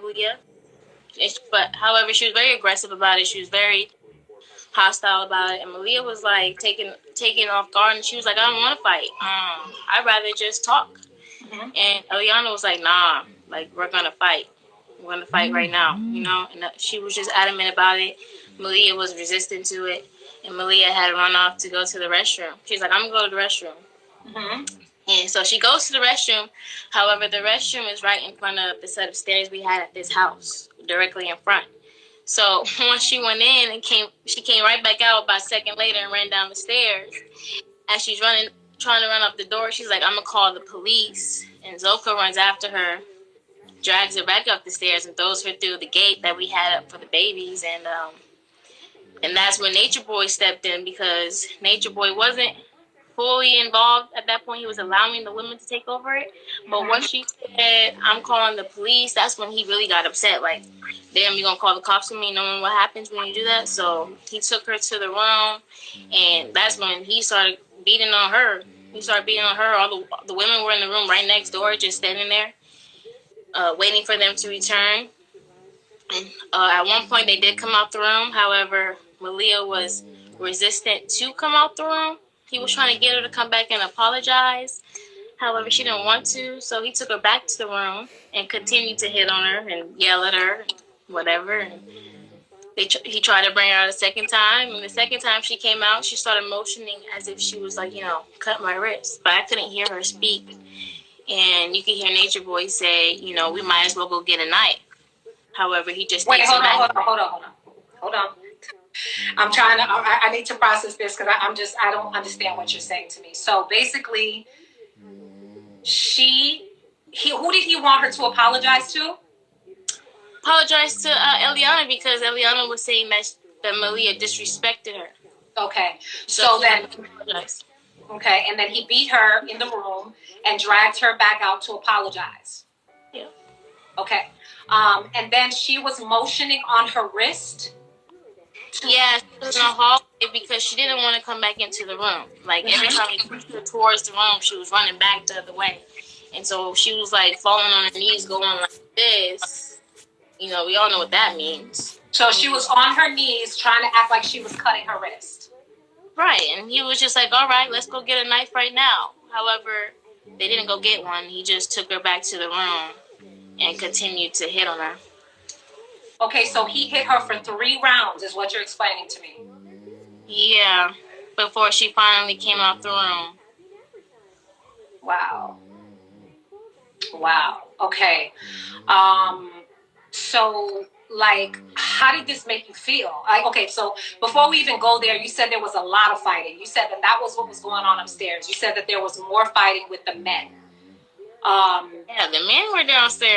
Malia. But however, she was very aggressive about it. She was very hostile about it, and Malia was like taken off guard, and she was like, "I don't want to fight. I'd rather just talk." Mm-hmm. And Eliana was like, "Nah, like we're gonna fight. We're gonna fight right now, you know." And she was just adamant about it. Malia was resistant to it, and Malia had to run off to go to the restroom. She's like, "I'm gonna go to the restroom." Mm-hmm. And so she goes to the restroom. However, the restroom is right in front of the set of stairs we had at this house, directly in front. So once she went in and she came right back out about a second later and ran down the stairs. As she's trying to run up the door, she's like, "I'm gonna call the police." And Zoka runs after her, drags her back up the stairs, and throws her through the gate that we had up for the babies. And that's when Nature Boy stepped in, because Nature Boy wasn't fully involved at that point. He was allowing the women to take over it. But Mm-hmm. once she said, "I'm calling the police," that's when he really got upset. Like, damn, you gonna call the cops on me knowing what happens when you do that? So he took her to the room, and that's when he started beating on her. He started beating on her. All the women were in the room right next door, just standing there, waiting for them to return. And at one point, they did come out the room. However, Malia was resistant to come out the room. He was trying to get her to come back and apologize. However, she didn't want to, so he took her back to the room and continued to hit on her and yell at her, and whatever. And he tried to bring her out a second time, and the second time she came out, she started motioning as if she was like, cut my wrist. But I couldn't hear her speak, and you could hear Nature Boy say, "We might as well go get a knife." However, he just Wait, takes her back. hold on. I'm trying to. I need to process this because I don't understand what you're saying to me. So basically, who did he want her to apologize to? Apologize to Eliana, because Eliana was saying that Malia disrespected her. Okay, So then apologize. Okay, and then he beat her in the room and dragged her back out to apologize. Yeah. Okay, and then she was motioning on her wrist. Yeah, she was in the hallway because she didn't want to come back into the room. Like, every time he pushed her towards the room, she was running back the other way. And so she was like falling on her knees, going like this. We all know what that means. So she was on her knees trying to act like she was cutting her wrist. Right, and he was just like, "All right, let's go get a knife right now." However, they didn't go get one. He just took her back to the room and continued to hit on her. Okay, so he hit her for 3 rounds is what you're explaining to me. Yeah, before she finally came out the room. Wow. Okay. So, like, how did this make you feel? Okay, so before we even go there, you said there was a lot of fighting. You said that was what was going on upstairs. You said that there was more fighting with the men. Yeah, the men were downstairs.